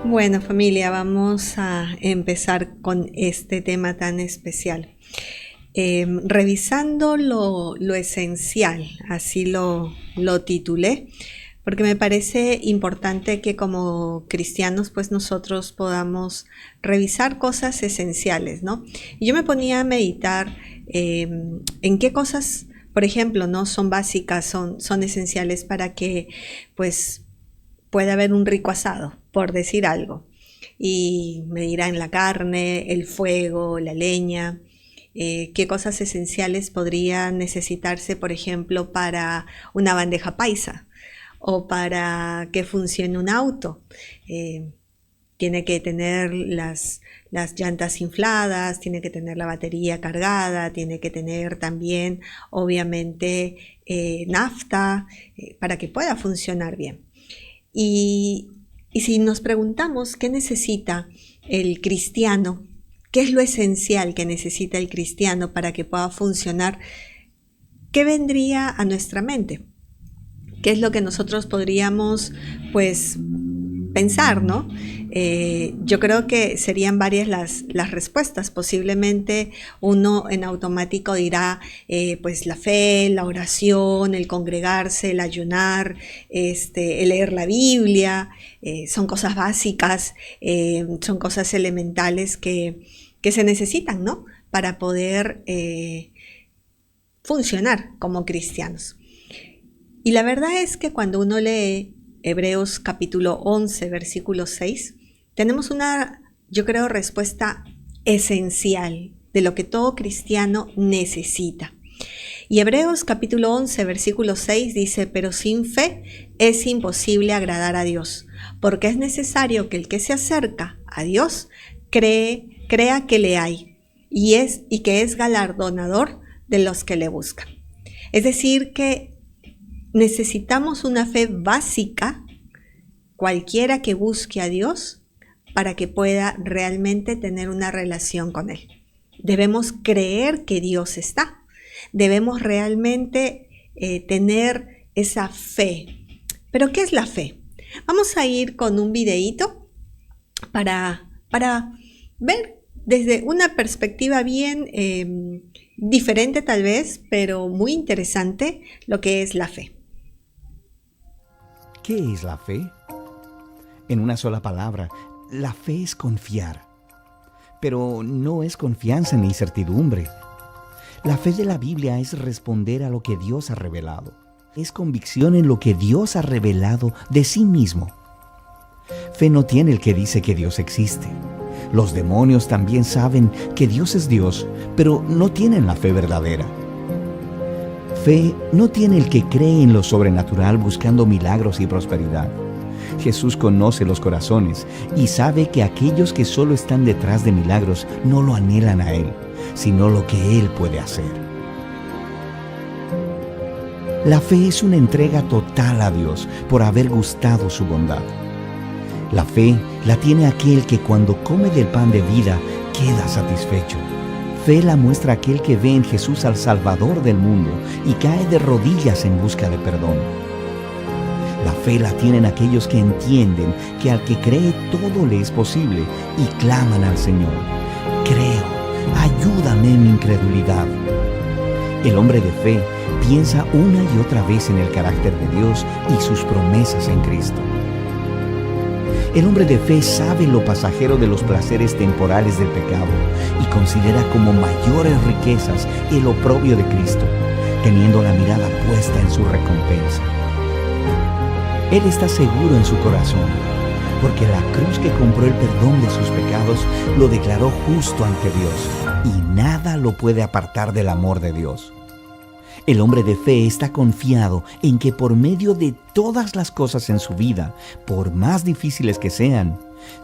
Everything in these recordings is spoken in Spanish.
Bueno, familia, vamos a empezar con este tema tan especial. Revisando lo esencial, así lo titulé, porque me parece importante que como cristianos pues nosotros podamos revisar cosas esenciales, ¿no? Y yo me ponía a meditar en qué cosas, por ejemplo, ¿no? Son básicas, son esenciales para que pues puede haber un rico asado, por decir algo. Y me dirán la carne, el fuego, la leña, qué cosas esenciales podrían necesitarse, por ejemplo, para una bandeja paisa o para que funcione un auto. Eh, Tiene que tener las llantas infladas, tiene que tener la batería cargada, tiene que tener también, obviamente, nafta para que pueda funcionar bien. Y, y si nos preguntamos qué necesita el cristiano, qué es lo esencial que necesita el cristiano para que pueda funcionar, ¿qué vendría a nuestra mente? ¿Qué es lo que nosotros podríamos, pues, pensar, ¿no? Yo creo que serían varias las respuestas. Posiblemente uno en automático dirá, pues la fe, la oración, el congregarse, el ayunar, el leer la Biblia, son cosas básicas, son cosas elementales que se necesitan, ¿no? Para poder funcionar como cristianos. Y la verdad es que cuando uno lee Hebreos capítulo 11, versículo 6, tenemos una, yo creo, respuesta esencial de lo que todo cristiano necesita. Y Hebreos capítulo 11, versículo 6 dice, pero sin fe es imposible agradar a Dios, porque es necesario que el que se acerca a Dios crea que le hay y que es galardonador de los que le buscan. Es decir, que necesitamos una fe básica, cualquiera que busque a Dios, para que pueda realmente tener una relación con Él. Debemos creer que Dios está. Debemos realmente tener esa fe. ¿Pero qué es la fe? Vamos a ir con un videíto para ver desde una perspectiva bien diferente tal vez, pero muy interesante, lo que es la fe. ¿Qué es la fe? En una sola palabra, la fe es confiar. Pero no es confianza ni certidumbre. La fe de la Biblia es responder a lo que Dios ha revelado. Es convicción en lo que Dios ha revelado de sí mismo. Fe no tiene el que dice que Dios existe. Los demonios también saben que Dios es Dios, pero no tienen la fe verdadera. Fe no tiene el que cree en lo sobrenatural buscando milagros y prosperidad. Jesús conoce los corazones y sabe que aquellos que solo están detrás de milagros no lo anhelan a Él, sino lo que Él puede hacer. La fe es una entrega total a Dios por haber gustado su bondad. La fe la tiene aquel que cuando come del pan de vida queda satisfecho. Fe la muestra aquel que ve en Jesús al Salvador del mundo y cae de rodillas en busca de perdón. La fe la tienen aquellos que entienden que al que cree todo le es posible y claman al Señor: creo, ayúdame en mi incredulidad. El hombre de fe piensa una y otra vez en el carácter de Dios y sus promesas en Cristo. El hombre de fe sabe lo pasajero de los placeres temporales del pecado y considera como mayores riquezas el oprobio de Cristo, teniendo la mirada puesta en su recompensa. Él está seguro en su corazón, porque la cruz que compró el perdón de sus pecados lo declaró justo ante Dios, y nada lo puede apartar del amor de Dios. El hombre de fe está confiado en que por medio de todas las cosas en su vida, por más difíciles que sean,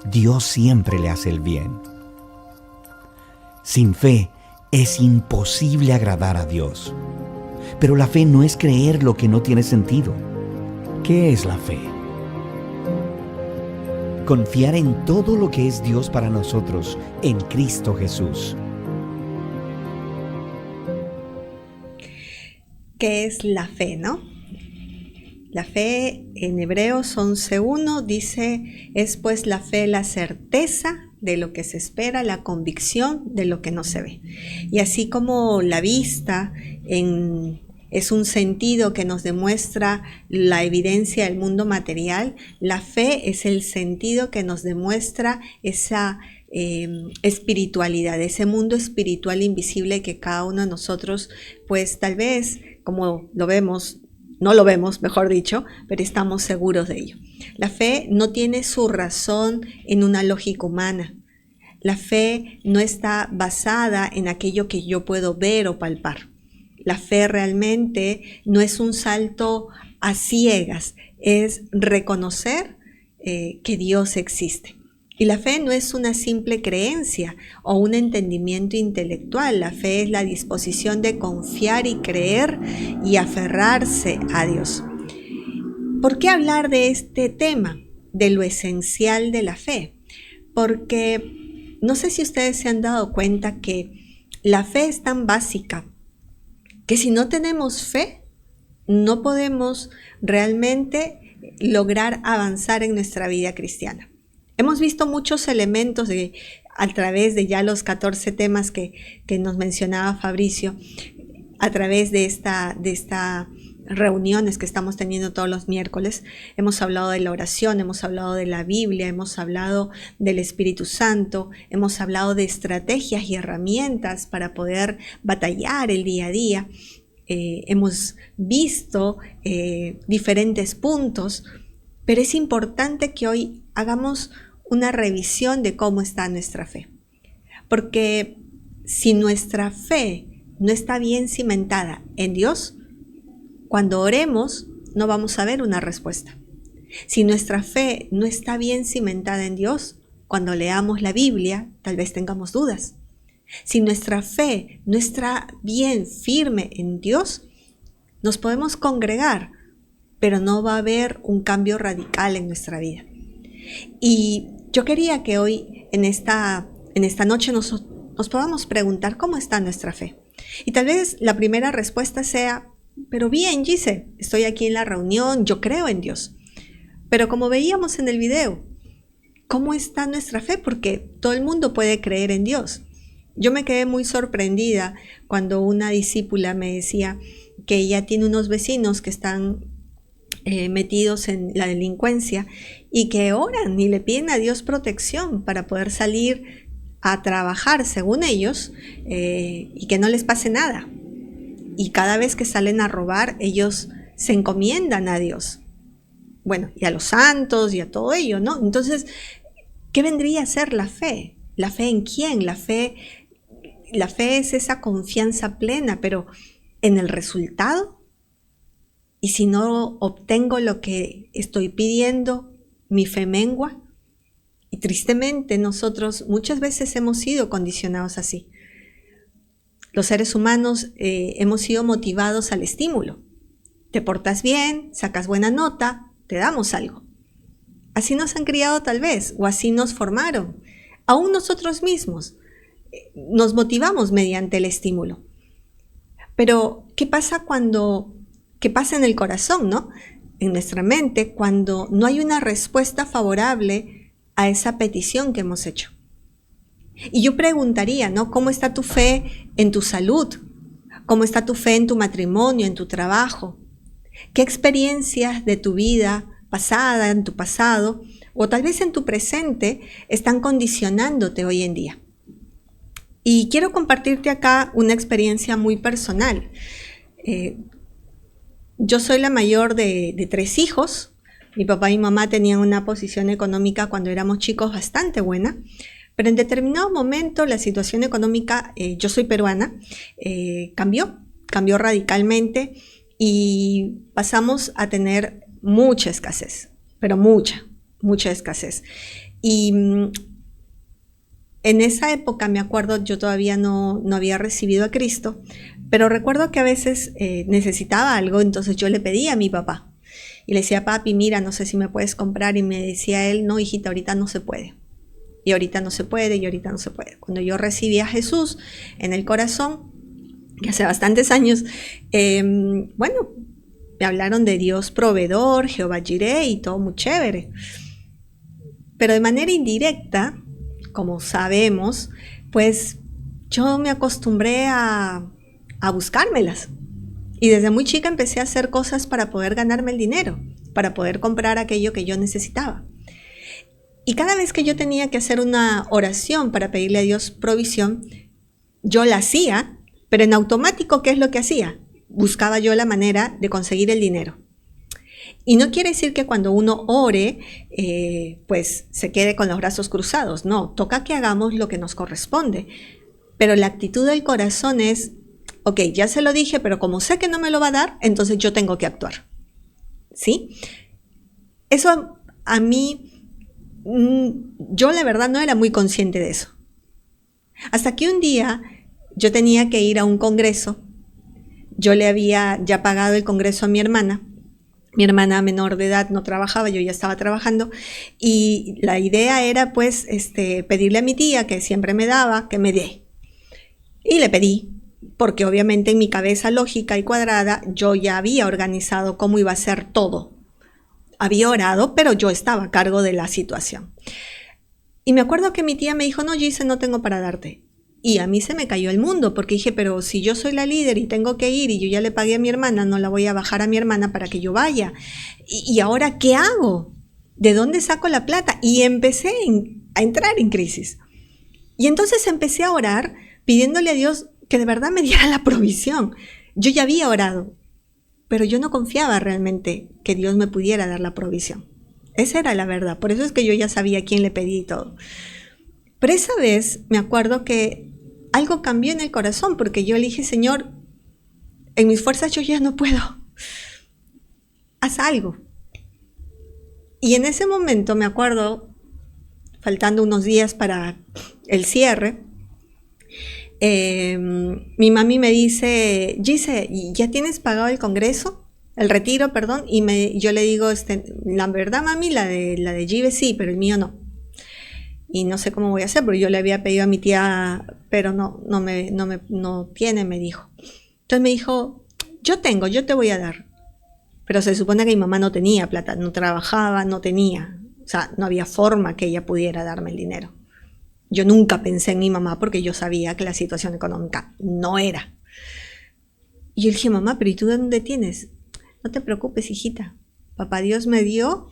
Dios siempre le hace el bien. Sin fe es imposible agradar a Dios. Pero la fe no es creer lo que no tiene sentido. ¿Qué es la fe? Confiar en todo lo que es Dios para nosotros en Cristo Jesús. ¿Qué es la fe, no? La fe en Hebreos 11:1 dice, es pues la fe la certeza de lo que se espera, la convicción de lo que no se ve. Y así como la vista es un sentido que nos demuestra la evidencia del mundo material, la fe es el sentido que nos demuestra esa espiritualidad, ese mundo espiritual invisible que cada uno de nosotros, pues tal vez, como lo vemos, no lo vemos, mejor dicho, pero estamos seguros de ello. La fe no tiene su razón en una lógica humana. La fe no está basada en aquello que yo puedo ver o palpar. La fe realmente no es un salto a ciegas, es reconocer que Dios existe. Y la fe no es una simple creencia o un entendimiento intelectual. La fe es la disposición de confiar y creer y aferrarse a Dios. ¿Por qué hablar de este tema, de lo esencial de la fe? Porque no sé si ustedes se han dado cuenta que la fe es tan básica que si no tenemos fe, no podemos realmente lograr avanzar en nuestra vida cristiana. Hemos visto muchos elementos a través de ya los 14 temas que nos mencionaba Fabricio, a través de esta reuniones que estamos teniendo todos los miércoles. Hemos hablado de la oración, hemos hablado de la Biblia, hemos hablado del Espíritu Santo, hemos hablado de estrategias y herramientas para poder batallar el día a día. Hemos visto diferentes puntos, pero es importante que hoy hagamos una revisión de cómo está nuestra fe. Porque si nuestra fe no está bien cimentada en Dios, cuando oremos no vamos a ver una respuesta. Si nuestra fe no está bien cimentada en Dios, cuando leamos la Biblia tal vez tengamos dudas. Si nuestra fe no está bien firme en Dios, nos podemos congregar, pero no va a haber un cambio radical en nuestra vida. Y yo quería que hoy, en esta noche, nos podamos preguntar cómo está nuestra fe. Y tal vez la primera respuesta sea, pero bien, Gise, estoy aquí en la reunión, yo creo en Dios. Pero como veíamos en el video, ¿cómo está nuestra fe? Porque todo el mundo puede creer en Dios. Yo me quedé muy sorprendida cuando una discípula me decía que ella tiene unos vecinos que están metidos en la delincuencia y que oran y le piden a Dios protección para poder salir a trabajar según ellos y que no les pase nada. Y cada vez que salen a robar, ellos se encomiendan a Dios. Bueno, y a los santos y a todo ello, ¿no? Entonces, ¿qué vendría a ser la fe? ¿La fe en quién? La fe es esa confianza plena, pero ¿en el resultado? Y si no obtengo lo que estoy pidiendo, mi fe mengua. Y tristemente nosotros muchas veces hemos sido condicionados así. Los seres humanos hemos sido motivados al estímulo. Te portas bien, sacas buena nota, te damos algo. Así nos han criado tal vez, o así nos formaron. Aún nosotros mismos nos motivamos mediante el estímulo. Pero, ¿qué pasa qué pasa en el corazón, ¿no? En nuestra mente, cuando no hay una respuesta favorable a esa petición que hemos hecho? Y yo preguntaría, ¿no? ¿Cómo está tu fe en tu salud? ¿Cómo está tu fe en tu matrimonio, en tu trabajo? ¿Qué experiencias de tu vida pasada, en tu pasado, o tal vez en tu presente, están condicionándote hoy en día? Y quiero compartirte acá una experiencia muy personal. Yo soy la mayor de 3 hijos. Mi papá y mi mamá tenían una posición económica cuando éramos chicos bastante buena. Pero en determinado momento la situación económica, yo soy peruana, cambió radicalmente y pasamos a tener mucha escasez, pero mucha escasez. Y en esa época, me acuerdo, yo todavía no había recibido a Cristo, pero recuerdo que a veces necesitaba algo, entonces yo le pedía a mi papá y le decía, papi, mira, no sé si me puedes comprar, y me decía él, no, hijita, ahorita no se puede. Y ahorita no se puede, y ahorita no se puede. Cuando yo recibí a Jesús en el corazón, que hace bastantes años, bueno, me hablaron de Dios proveedor, Jehová Jireh y todo muy chévere. Pero de manera indirecta, como sabemos, pues yo me acostumbré a buscármelas. Y desde muy chica empecé a hacer cosas para poder ganarme el dinero, para poder comprar aquello que yo necesitaba. Y cada vez que yo tenía que hacer una oración para pedirle a Dios provisión, yo la hacía, pero en automático, ¿qué es lo que hacía? Buscaba yo la manera de conseguir el dinero. Y no quiere decir que cuando uno ore, pues se quede con los brazos cruzados. No, toca que hagamos lo que nos corresponde. Pero la actitud del corazón es, ok, ya se lo dije, pero como sé que no me lo va a dar, entonces yo tengo que actuar. ¿Sí? Eso a mí, yo la verdad no era muy consciente de eso. Hasta que un día yo tenía que ir a un congreso. Yo le había ya pagado el congreso a mi hermana. Mi hermana menor de edad no trabajaba, yo ya estaba trabajando. Y la idea era pues pedirle a mi tía, que siempre me daba, que me dé. Y le pedí, porque obviamente en mi cabeza lógica y cuadrada yo ya había organizado cómo iba a ser todo. Había orado, pero yo estaba a cargo de la situación. Y me acuerdo que mi tía me dijo, no, Gise, no tengo para darte. Y a mí se me cayó el mundo, porque dije, pero si yo soy la líder y tengo que ir y yo ya le pagué a mi hermana, no la voy a bajar a mi hermana para que yo vaya. ¿Y ahora qué hago? ¿De dónde saco la plata? Y empecé a entrar en crisis. Y entonces empecé a orar pidiéndole a Dios que de verdad me diera la provisión. Yo ya había orado, pero yo no confiaba realmente que Dios me pudiera dar la provisión. Esa era la verdad, por eso es que yo ya sabía a quién le pedí y todo. Pero esa vez me acuerdo que algo cambió en el corazón, porque yo le dije, Señor, en mis fuerzas yo ya no puedo. Haz algo. Y en ese momento me acuerdo, faltando unos días para el cierre, mi mami me dice, Gise, ¿ya tienes pagado el congreso? El retiro, perdón. Y yo le digo, la verdad, mami, la de Give sí, pero el mío no. Y no sé cómo voy a hacer, porque yo le había pedido a mi tía, pero no tiene, me dijo. Entonces me dijo, yo te voy a dar. Pero se supone que mi mamá no tenía plata, no trabajaba, no tenía. O sea, no había forma que ella pudiera darme el dinero. Yo nunca pensé en mi mamá porque yo sabía que la situación económica no era. Y yo le dije, mamá, pero ¿y tú de dónde tienes? No te preocupes, hijita. Papá Dios me dio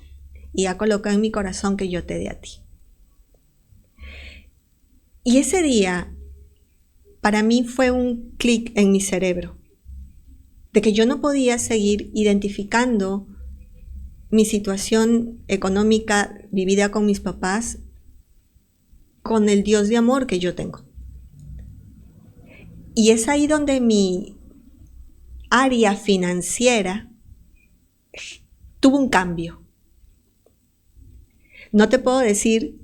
y ha colocado en mi corazón que yo te dé a ti. Y ese día, para mí fue un clic en mi cerebro, de que yo no podía seguir identificando mi situación económica vivida con mis papás con el Dios de amor que yo tengo. Y es ahí donde mi área financiera tuvo un cambio. No te puedo decir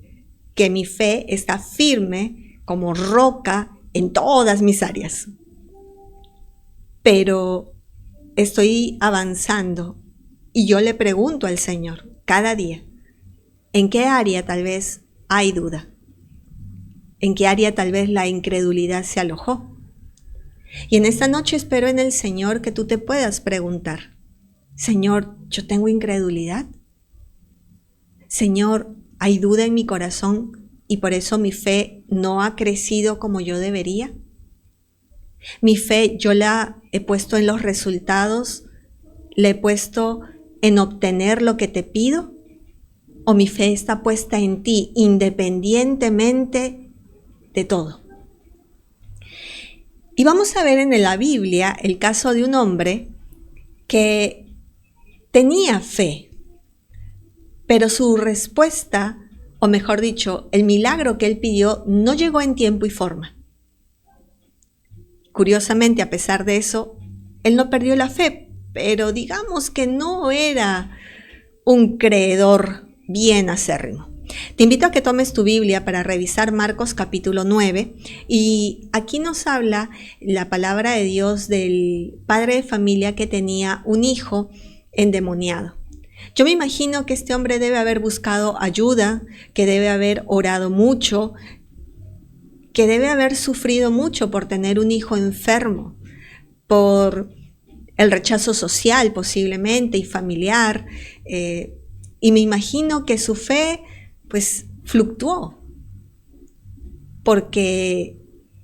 que mi fe está firme como roca en todas mis áreas, pero estoy avanzando y yo le pregunto al Señor cada día, ¿en qué área tal vez hay duda? ¿En qué área tal vez la incredulidad se alojó? Y en esta noche espero en el Señor que tú te puedas preguntar, Señor, ¿yo tengo incredulidad? Señor, ¿hay duda en mi corazón y por eso mi fe no ha crecido como yo debería? Mi fe yo la he puesto en los resultados, la he puesto en obtener lo que te pido, o mi fe está puesta en ti independientemente de todo. Y vamos a ver en la Biblia el caso de un hombre que tenía fe, pero su respuesta, o mejor dicho, el milagro que él pidió no llegó en tiempo y forma. Curiosamente, a pesar de eso, él no perdió la fe, pero digamos que no era un creedor bien acérrimo. Te invito a que tomes tu Biblia para revisar Marcos capítulo 9 y aquí nos habla la palabra de Dios del padre de familia que tenía un hijo endemoniado. Yo me imagino que este hombre debe haber buscado ayuda, que debe haber orado mucho, que debe haber sufrido mucho por tener un hijo enfermo, por el rechazo social posiblemente y familiar, y me imagino que su fe pues fluctuó, porque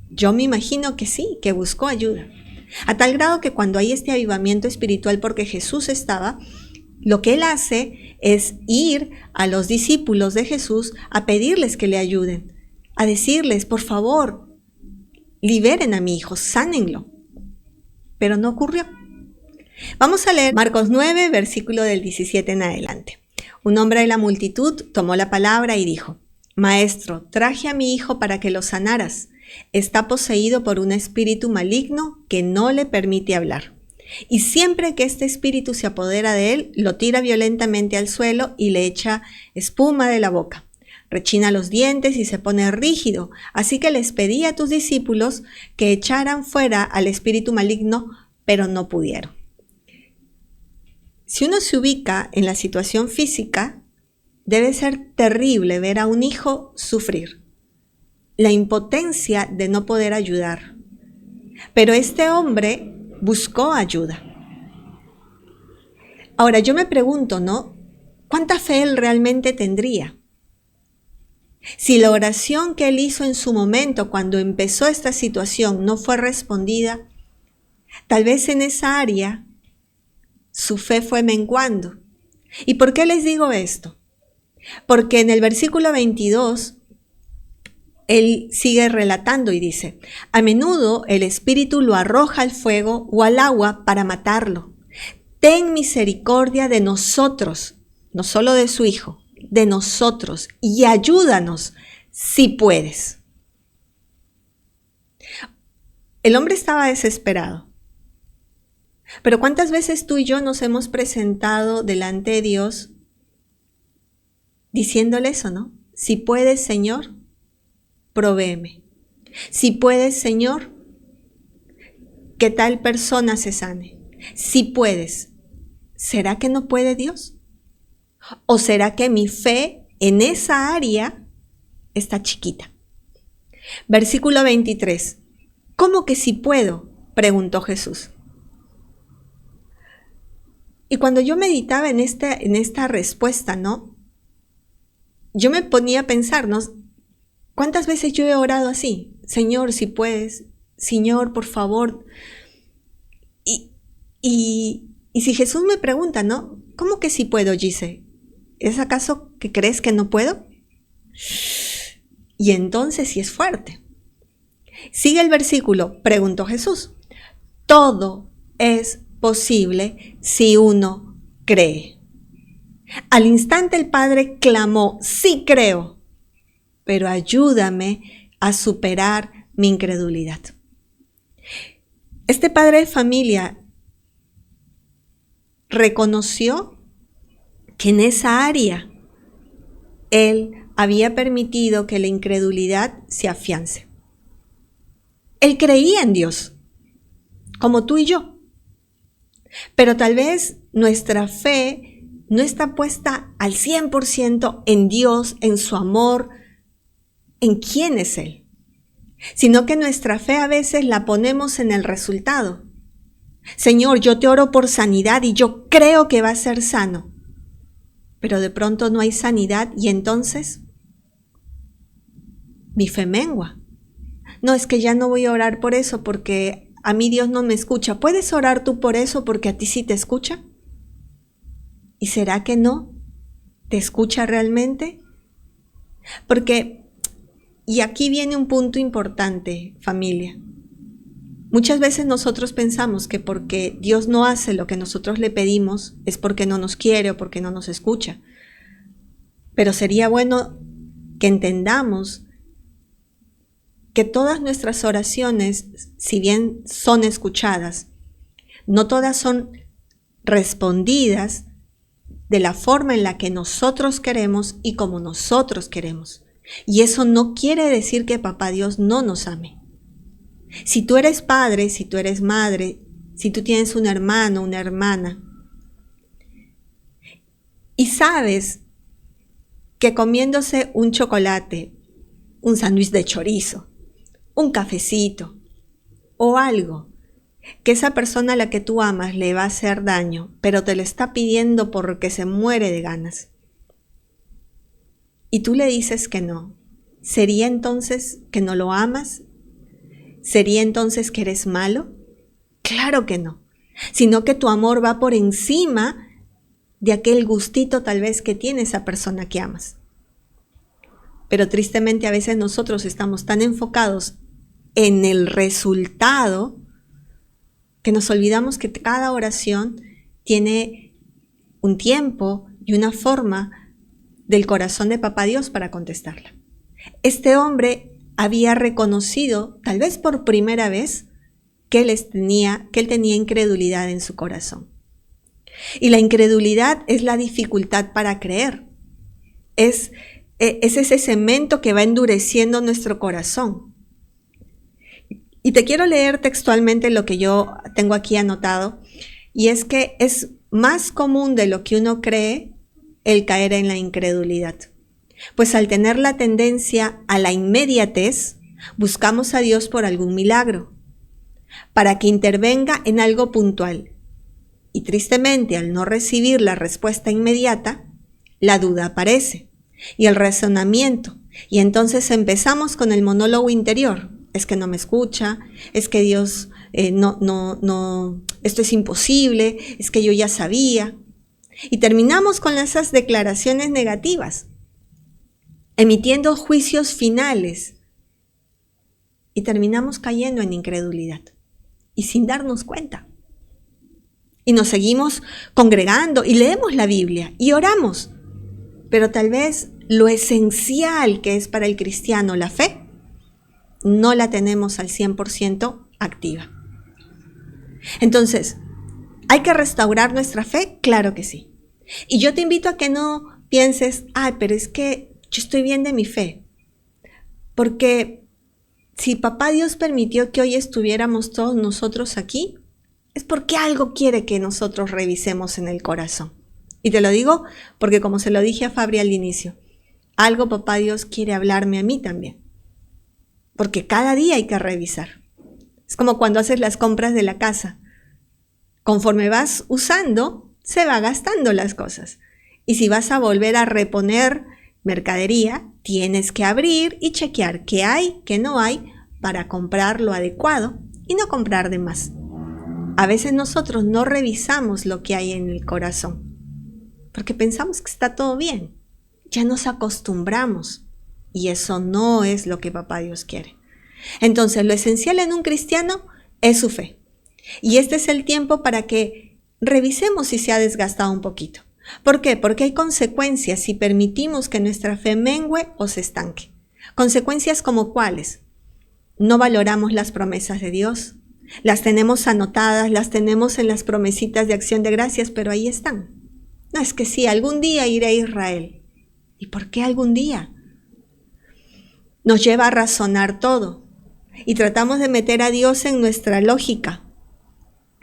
yo me imagino que sí, que buscó ayuda, a tal grado que cuando hay este avivamiento espiritual porque Jesús estaba, lo que él hace es ir a los discípulos de Jesús a pedirles que le ayuden, a decirles, por favor, liberen a mi hijo, sánenlo. Pero no ocurrió. Vamos a leer Marcos 9, versículo del 17 en adelante. Un hombre de la multitud tomó la palabra y dijo, Maestro, traje a mi hijo para que lo sanaras. Está poseído por un espíritu maligno que no le permite hablar. Y siempre que este espíritu se apodera de él, lo tira violentamente al suelo y le echa espuma de la boca. Rechina los dientes y se pone rígido, así que les pedí a tus discípulos que echaran fuera al espíritu maligno, pero no pudieron. Si uno se ubica en la situación física, debe ser terrible ver a un hijo sufrir, la impotencia de no poder ayudar. Pero este hombre buscó ayuda. Ahora yo me pregunto, ¿no? ¿Cuánta fe él realmente tendría? Si la oración que él hizo en su momento, cuando empezó esta situación, no fue respondida, tal vez en esa área su fe fue menguando. ¿Y por qué les digo esto? Porque en el versículo 22, él sigue relatando y dice, a menudo el espíritu lo arroja al fuego o al agua para matarlo. Ten misericordia de nosotros, no solo de su hijo, de nosotros, y ayúdanos si puedes. El hombre estaba desesperado. Pero ¿cuántas veces tú y yo nos hemos presentado delante de Dios diciéndole eso, no? Si puedes, Señor, provéeme. Si puedes, Señor, que tal persona se sane. Si puedes, ¿será que no puede Dios? ¿O será que mi fe en esa área está chiquita? Versículo 23. ¿Cómo que si puedo?, preguntó Jesús. Y cuando yo meditaba en esta respuesta, ¿no? Yo me ponía a pensar, ¿no? ¿Cuántas veces yo he orado así? Señor, si puedes, Señor, por favor. Y si Jesús me pregunta, ¿no? ¿Cómo que si puedo, Gise? ¿Es acaso que crees que no puedo? Y entonces sí es fuerte. Sigue el versículo, preguntó Jesús. Todo es posible si uno cree. Al instante el padre clamó, sí creo, pero ayúdame a superar mi incredulidad. Este padre de familia reconoció que en esa área él había permitido que la incredulidad se afiance. Él creía en Dios, como tú y yo, pero tal vez nuestra fe no está puesta al 100% en Dios, en su amor, en quién es Él, sino que nuestra fe a veces la ponemos en el resultado. Señor, yo te oro por sanidad y yo creo que va a ser sano, pero de pronto no hay sanidad y entonces mi fe mengua. No, es que ya no voy a orar por eso porque a mí Dios no me escucha. ¿Puedes orar tú por eso porque a ti sí te escucha? ¿Y será que no te escucha realmente? Porque, y aquí viene un punto importante, familia. Muchas veces nosotros pensamos que porque Dios no hace lo que nosotros le pedimos es porque no nos quiere o porque no nos escucha. Pero sería bueno que entendamos que todas nuestras oraciones, si bien son escuchadas, no todas son respondidas de la forma en la que nosotros queremos y como nosotros queremos. Y eso no quiere decir que Papá Dios no nos ame. Si tú eres padre, si tú eres madre, si tú tienes un hermano, una hermana, y sabes que comiéndose un chocolate, un sándwich de chorizo, un cafecito o algo, que esa persona a la que tú amas le va a hacer daño, pero te lo está pidiendo porque se muere de ganas, y tú le dices que no, ¿sería entonces que no lo amas? ¿Sería entonces que eres malo? Claro que no, sino que tu amor va por encima de aquel gustito tal vez que tiene esa persona que amas. Pero tristemente a veces nosotros estamos tan enfocados en el resultado que nos olvidamos que cada oración tiene un tiempo y una forma del corazón de Papá Dios para contestarla. Este hombre había reconocido, tal vez por primera vez, que él tenía incredulidad en su corazón. Y la incredulidad es la dificultad para creer. Es ese cemento que va endureciendo nuestro corazón. Y te quiero leer textualmente lo que yo tengo aquí anotado, y es que es más común de lo que uno cree el caer en la incredulidad. Pues al tener la tendencia a la inmediatez, buscamos a Dios por algún milagro, para que intervenga en algo puntual. Y tristemente, al no recibir la respuesta inmediata, la duda aparece y el razonamiento. Y entonces empezamos con el monólogo interior. Es que no me escucha, es que Dios no, esto es imposible, es que yo ya sabía. Y terminamos con esas declaraciones negativas, emitiendo juicios finales. Y terminamos cayendo en incredulidad y sin darnos cuenta. Y nos seguimos congregando y leemos la Biblia y oramos. Pero tal vez lo esencial que es para el cristiano la fe, no la tenemos al 100% activa. Entonces, ¿hay que restaurar nuestra fe? Claro que sí. Y yo te invito a que no pienses, pero es que yo estoy bien de mi fe. Porque si Papá Dios permitió que hoy estuviéramos todos nosotros aquí, es porque algo quiere que nosotros revisemos en el corazón. Y te lo digo porque, como se lo dije a Fabri al inicio, algo Papá Dios quiere hablarme a mí también. Porque cada día hay que revisar. Es como cuando haces las compras de la casa. Conforme vas usando, se va gastando las cosas. Y si vas a volver a reponer mercadería, tienes que abrir y chequear qué hay, qué no hay, para comprar lo adecuado y no comprar de más. A veces nosotros no revisamos lo que hay en el corazón, porque pensamos que está todo bien. Ya nos acostumbramos. Y eso no es lo que Papá Dios quiere. Entonces, lo esencial en un cristiano es su fe. Y este es el tiempo para que revisemos si se ha desgastado un poquito. ¿Por qué? Porque hay consecuencias si permitimos que nuestra fe mengue o se estanque. Consecuencias como cuáles. No valoramos las promesas de Dios. Las tenemos anotadas, las tenemos en las promesitas de acción de gracias, pero ahí están. No, es que sí, algún día iré a Israel. ¿Y por qué algún día? Nos lleva a razonar todo y tratamos de meter a Dios en nuestra lógica.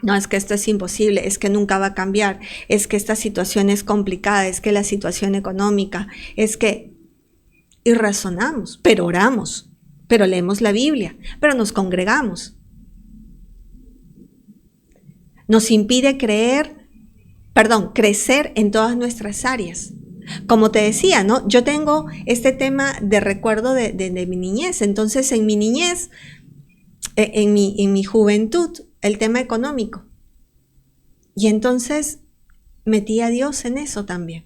No, es que esto es imposible, es que nunca va a cambiar, es que esta situación es complicada, es que la situación económica, es que... Y razonamos, pero oramos, pero leemos la Biblia, pero nos congregamos. Nos impide crecer en todas nuestras áreas. Como te decía, ¿no? Yo tengo este tema de recuerdo de mi niñez. Entonces, en mi niñez, en mi juventud, el tema económico. Y entonces metí a Dios en eso también.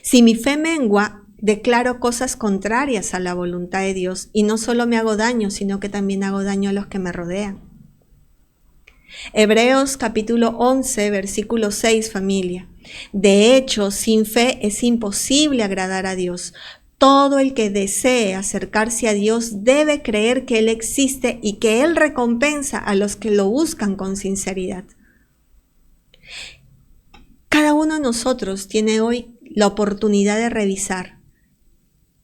Si mi fe mengua, declaro cosas contrarias a la voluntad de Dios y no solo me hago daño, sino que también hago daño a los que me rodean. Hebreos capítulo 11, versículo 6, familia. De hecho, sin fe es imposible agradar a Dios. Todo el que desee acercarse a Dios debe creer que Él existe y que Él recompensa a los que lo buscan con sinceridad. Cada uno de nosotros tiene hoy la oportunidad de revisar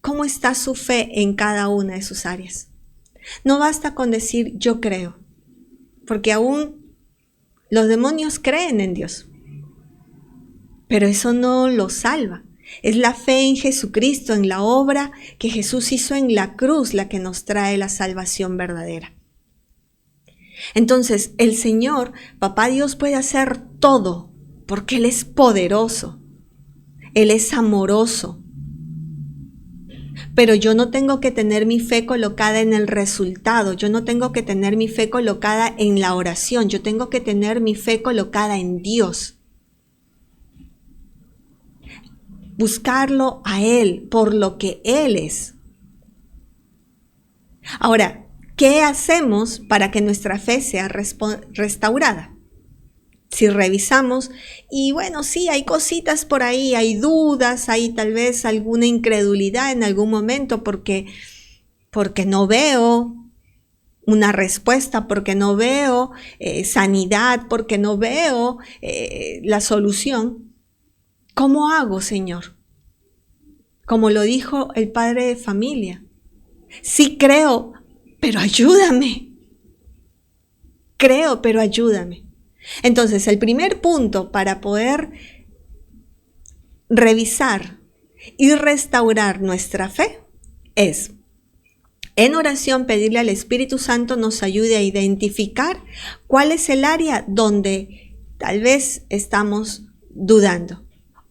cómo está su fe en cada una de sus áreas. No basta con decir yo creo, porque aún los demonios creen en Dios, pero eso no los salva. Es la fe en Jesucristo, en la obra que Jesús hizo en la cruz, la que nos trae la salvación verdadera. Entonces, el Señor, Papá Dios, puede hacer todo porque Él es poderoso, Él es amoroso. Pero yo no tengo que tener mi fe colocada en el resultado, yo no tengo que tener mi fe colocada en la oración, yo tengo que tener mi fe colocada en Dios. Buscarlo a Él por lo que Él es. Ahora, ¿qué hacemos para que nuestra fe sea restaurada? Si revisamos, y bueno, sí, hay cositas por ahí, hay dudas, hay tal vez alguna incredulidad en algún momento porque no veo una respuesta, porque no veo sanidad, porque no veo la solución. ¿Cómo hago, Señor? Como lo dijo el padre de familia. Sí creo, pero ayúdame. Creo, pero ayúdame. Entonces, el primer punto para poder revisar y restaurar nuestra fe es, en oración, pedirle al Espíritu Santo nos ayude a identificar cuál es el área donde tal vez estamos dudando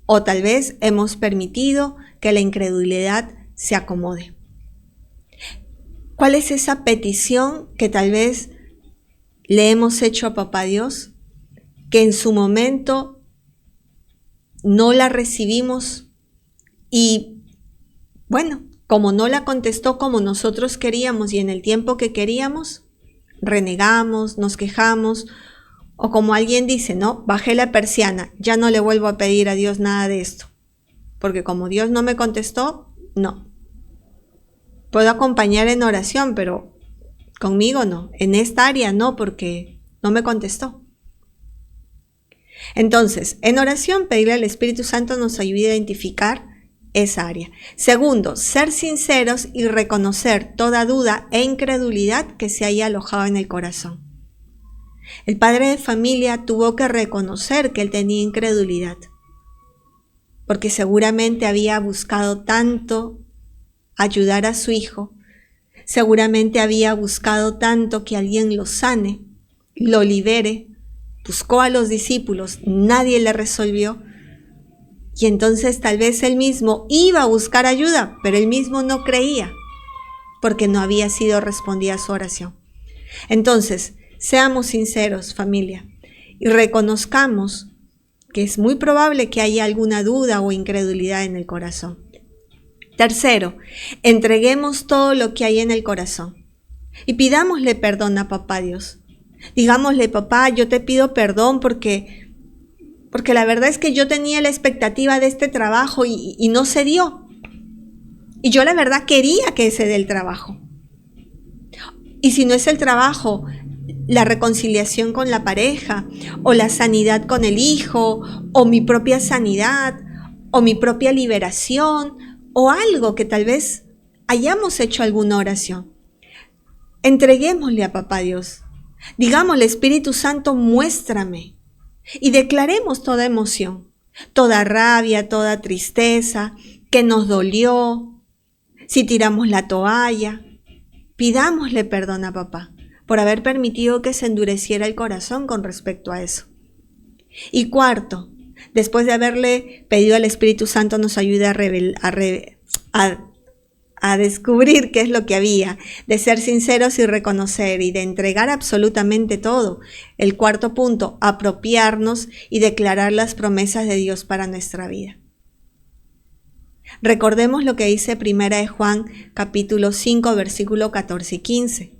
o tal vez hemos permitido que la incredulidad se acomode. ¿Cuál es esa petición que tal vez le hemos hecho a Papá Dios, que en su momento no la recibimos y, bueno, como no la contestó como nosotros queríamos y en el tiempo que queríamos, renegamos, nos quejamos, o como alguien dice, no, bajé la persiana, ya no le vuelvo a pedir a Dios nada de esto, porque como Dios no me contestó, no. Puedo acompañar en oración, pero conmigo no, en esta área no, porque no me contestó. Entonces, en oración, pedirle al Espíritu Santo nos ayude a identificar esa área. Segundo, ser sinceros y reconocer toda duda e incredulidad que se haya alojado en el corazón. El padre de familia tuvo que reconocer que él tenía incredulidad, porque seguramente había buscado tanto ayudar a su hijo, seguramente había buscado tanto que alguien lo sane, lo libere, buscó a los discípulos, nadie le resolvió, y entonces tal vez él mismo iba a buscar ayuda, pero él mismo no creía, porque no había sido respondida su oración. Entonces, seamos sinceros, familia, y reconozcamos que es muy probable que haya alguna duda o incredulidad en el corazón. Tercero, entreguemos todo lo que hay en el corazón y pidámosle perdón a Papá Dios. Digámosle, papá, yo te pido perdón porque la verdad es que yo tenía la expectativa de este trabajo y no se dio. Y yo la verdad quería que se dé el trabajo. Y si no es el trabajo, la reconciliación con la pareja, o la sanidad con el hijo, o mi propia sanidad, o mi propia liberación, o algo que tal vez hayamos hecho alguna oración. Entreguémosle a Papá Dios. Digámosle, Espíritu Santo, muéstrame. Y declaremos toda emoción, toda rabia, toda tristeza, que nos dolió, si tiramos la toalla. Pidámosle perdón a Papá por haber permitido que se endureciera el corazón con respecto a eso. Y cuarto, después de haberle pedido al Espíritu Santo nos ayude a descubrir qué es lo que había, de ser sinceros y reconocer y de entregar absolutamente todo. El cuarto punto, apropiarnos y declarar las promesas de Dios para nuestra vida. Recordemos lo que dice 1 de Juan capítulo 5 versículo 14 y 15.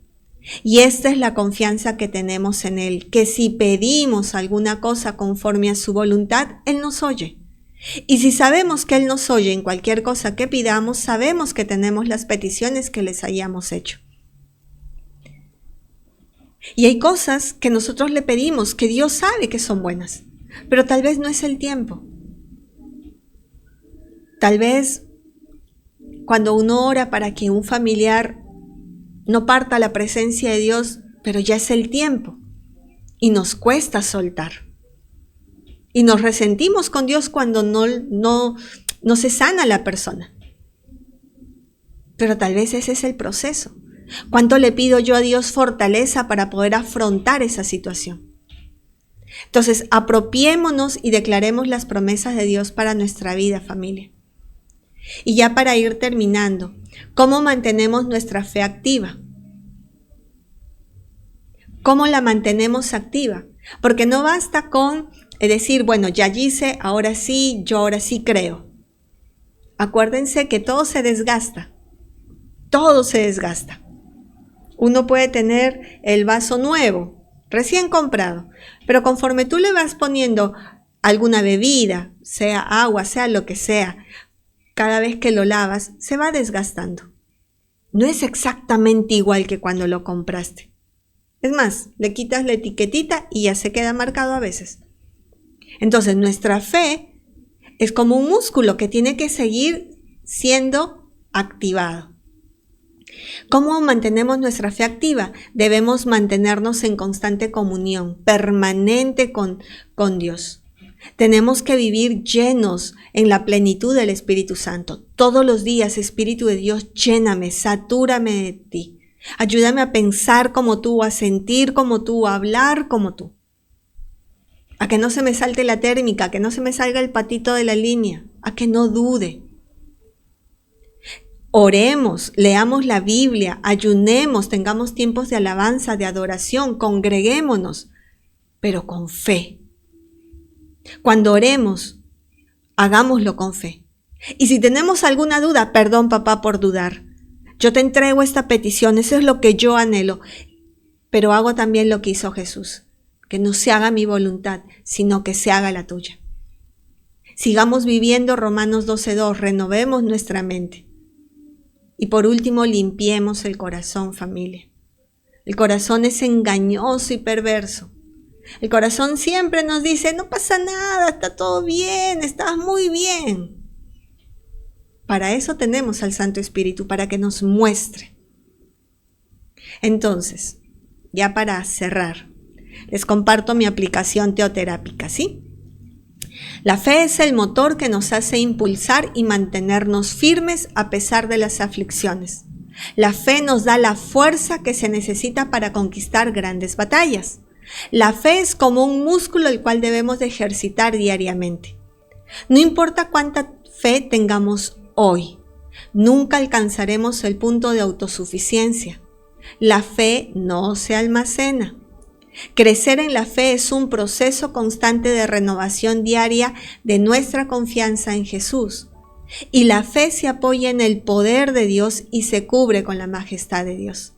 Y esta es la confianza que tenemos en Él, que si pedimos alguna cosa conforme a su voluntad, Él nos oye. Y si sabemos que Él nos oye en cualquier cosa que pidamos, sabemos que tenemos las peticiones que les hayamos hecho. Y hay cosas que nosotros le pedimos, que Dios sabe que son buenas, pero tal vez no es el tiempo. Tal vez cuando uno ora para que un familiar no parta a la presencia de Dios, pero ya es el tiempo y nos cuesta soltar. Y nos resentimos con Dios cuando no se sana la persona. Pero tal vez ese es el proceso, ¿Cuánto le pido yo a Dios fortaleza para poder afrontar esa situación? Entonces, apropiémonos y declaremos las promesas de Dios para nuestra vida, familia. Y ya para ir terminando, ¿cómo mantenemos nuestra fe activa? ¿Cómo la mantenemos activa? Porque no basta con decir, bueno, ya hice, ahora sí, yo ahora sí creo. Acuérdense que todo se desgasta. Todo se desgasta. Uno puede tener el vaso nuevo, recién comprado, pero conforme tú le vas poniendo alguna bebida, sea agua, sea lo que sea, cada vez que lo lavas, se va desgastando. No es exactamente igual que cuando lo compraste. Es más, le quitas la etiquetita y ya se queda marcado a veces. Entonces, nuestra fe es como un músculo que tiene que seguir siendo activado. ¿Cómo mantenemos nuestra fe activa? Debemos mantenernos en constante comunión, permanente con Dios. Tenemos que vivir llenos en la plenitud del Espíritu Santo. Todos los días, Espíritu de Dios, lléname, satúrame de ti. Ayúdame a pensar como tú, a sentir como tú, a hablar como tú. A que no se me salte la térmica, a que no se me salga el patito de la línea, a que no dude. Oremos, leamos la Biblia, ayunemos, tengamos tiempos de alabanza, de adoración, congreguémonos, pero con fe. Cuando oremos, hagámoslo con fe. Y si tenemos alguna duda, perdón papá por dudar. Yo te entrego esta petición, eso es lo que yo anhelo, pero hago también lo que hizo Jesús. Que no se haga mi voluntad, sino que se haga la tuya. Sigamos viviendo Romanos 12:2, renovemos nuestra mente. Y por último, limpiemos el corazón, familia. El corazón es engañoso y perverso. El corazón siempre nos dice, no pasa nada, está todo bien, estás muy bien. Para eso tenemos al Santo Espíritu, para que nos muestre. Entonces, ya para cerrar, les comparto mi aplicación teoterápica, ¿sí? La fe es el motor que nos hace impulsar y mantenernos firmes a pesar de las aflicciones. La fe nos da la fuerza que se necesita para conquistar grandes batallas. La fe es como un músculo el cual debemos de ejercitar diariamente. No importa cuánta fe tengamos hoy, nunca alcanzaremos el punto de autosuficiencia. La fe no se almacena. Crecer en la fe es un proceso constante de renovación diaria de nuestra confianza en Jesús. Y la fe se apoya en el poder de Dios y se cubre con la majestad de Dios.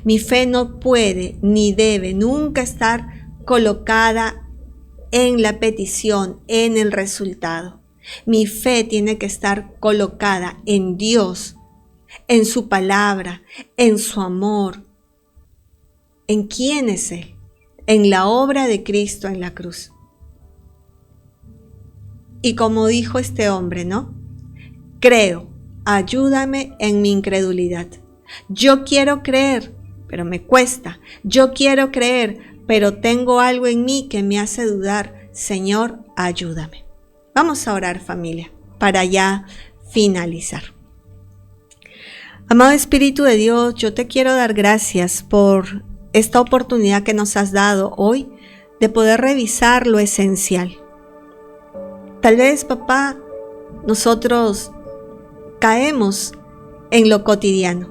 Mi fe no puede ni debe nunca estar colocada en la petición, en el resultado. Mi fe tiene que estar colocada en Dios, en su palabra, en su amor. ¿En quién es Él? En la obra de Cristo en la cruz. Y como dijo este hombre, ¿no? Creo, ayúdame en mi incredulidad. Yo quiero creer, pero me cuesta. Yo quiero creer, pero tengo algo en mí que me hace dudar. Señor, ayúdame. Vamos a orar, familia, para ya finalizar. Amado Espíritu de Dios, yo te quiero dar gracias por esta oportunidad que nos has dado hoy de poder revisar lo esencial. Tal vez, papá, nosotros caemos en lo cotidiano.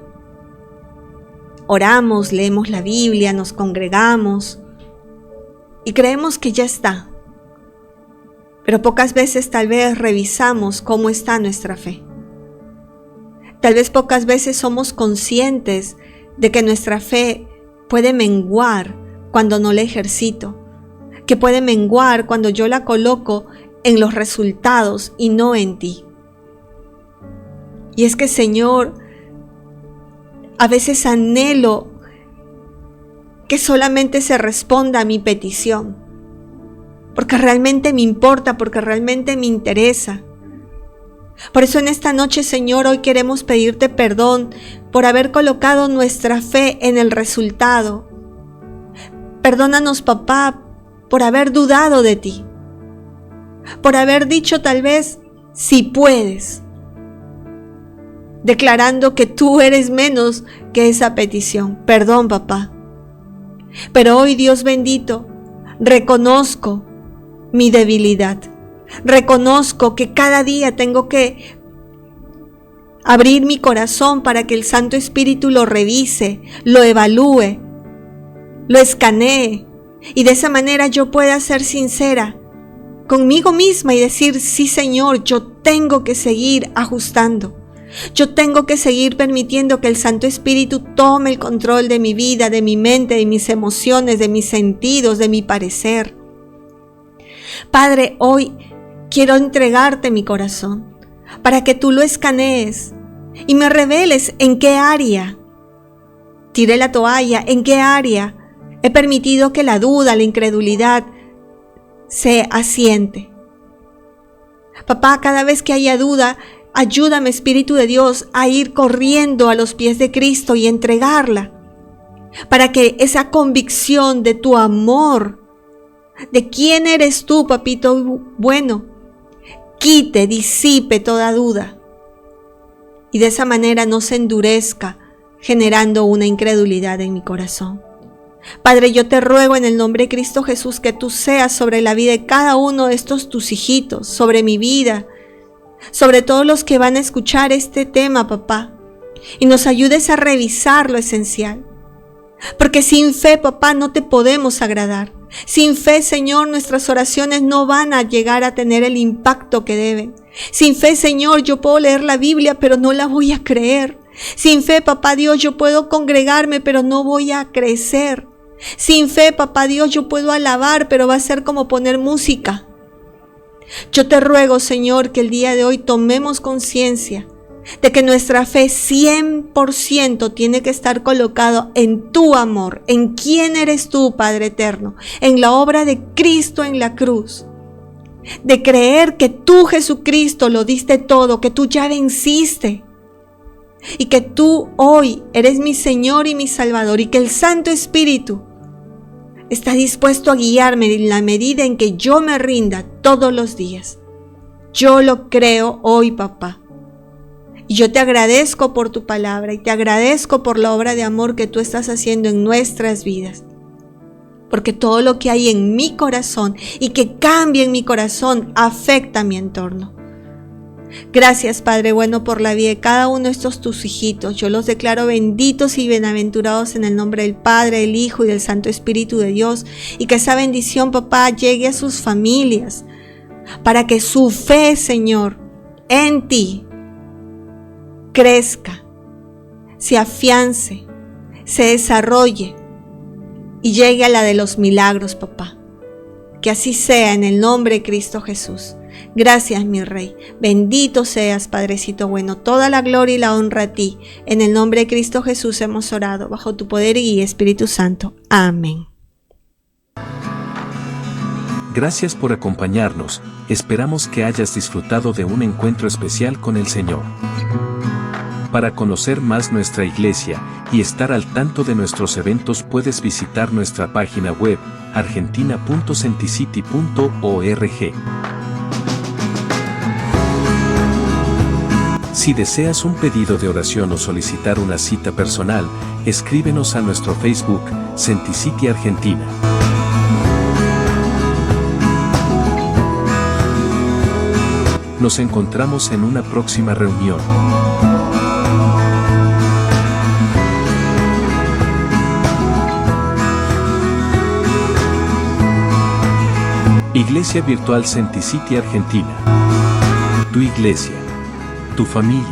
Oramos, leemos la Biblia, nos congregamos y creemos que ya está. Pero pocas veces tal vez revisamos cómo está nuestra fe. Tal vez pocas veces somos conscientes de que nuestra fe puede menguar cuando no la ejercito, que puede menguar cuando yo la coloco en los resultados y no en ti. Y es que, Señor, a veces anhelo que solamente se responda a mi petición, porque realmente me importa, porque realmente me interesa. Por eso en esta noche, Señor, hoy queremos pedirte perdón por haber colocado nuestra fe en el resultado. Perdónanos, papá, por haber dudado de ti, por haber dicho tal vez, si puedes. declarando que tú eres menos que esa petición. Perdón, papá. Pero hoy, Dios bendito, reconozco mi debilidad. Reconozco que cada día tengo que abrir mi corazón para que el Santo Espíritu lo revise, lo evalúe, lo escanee, y de esa manera yo pueda ser sincera conmigo misma y decir: sí, Señor, yo tengo que seguir ajustando. Yo tengo que seguir permitiendo que el Santo Espíritu tome el control de mi vida, de mi mente, de mis emociones, de mis sentidos, de mi parecer. Padre, hoy quiero entregarte mi corazón para que tú lo escanees y me reveles en qué área tiré la toalla, en qué área he permitido que la duda, la incredulidad se asiente. Papá, cada vez que haya duda, ayúdame, Espíritu de Dios, a ir corriendo a los pies de Cristo y entregarla, para que esa convicción de tu amor, de quién eres tú, papito bueno, quite, disipe toda duda, y de esa manera no se endurezca, generando una incredulidad en mi corazón. Padre, yo te ruego en el nombre de Cristo Jesús que tú seas sobre la vida de cada uno de estos tus hijitos, sobre mi vida, sobre todos los que van a escuchar este tema, papá, y nos ayudes a revisar lo esencial. Porque sin fe, papá, no te podemos agradar. Sin fe, Señor, nuestras oraciones no van a llegar a tener el impacto que deben. Sin fe, Señor, yo puedo leer la Biblia, pero no la voy a creer. Sin fe, papá Dios, yo puedo congregarme, pero no voy a crecer. Sin fe, papá Dios, yo puedo alabar, pero va a ser como poner música. Yo te ruego, Señor, que el día de hoy tomemos conciencia de que nuestra fe 100% tiene que estar colocado en tu amor, en quién eres tú, Padre eterno, en la obra de Cristo en la cruz. De creer que tú, Jesucristo, lo diste todo, que tú ya venciste. Y que tú hoy eres mi Señor y mi Salvador, y que el Santo Espíritu está dispuesto a guiarme en la medida en que yo me rinda todos los días. Yo lo creo hoy, papá. Y yo te agradezco por tu palabra y te agradezco por la obra de amor que tú estás haciendo en nuestras vidas. Porque todo lo que hay en mi corazón y que cambie en mi corazón afecta a mi entorno. Gracias, Padre bueno, por la vida de cada uno de estos tus hijitos. Yo los declaro benditos y bienaventurados en el nombre del Padre, del Hijo y del Santo Espíritu de Dios. Y que esa bendición, papá, llegue a sus familias, para que su fe, Señor, en ti crezca, se afiance, se desarrolle y llegue a la de los milagros, papá. Que así sea en el nombre de Cristo Jesús. Gracias, mi Rey. Bendito seas, Padrecito bueno. Toda la gloria y la honra a ti. En el nombre de Cristo Jesús hemos orado, bajo tu poder y guía, Espíritu Santo. Amén. Gracias por acompañarnos. Esperamos que hayas disfrutado de un encuentro especial con el Señor. Para conocer más nuestra iglesia y estar al tanto de nuestros eventos, puedes visitar nuestra página web argentina.senticity.org. Si deseas un pedido de oración o solicitar una cita personal, escríbenos a nuestro Facebook, Senticity Argentina. Nos encontramos en una próxima reunión. Iglesia Virtual Senticity Argentina. Tu iglesia. Tu familia.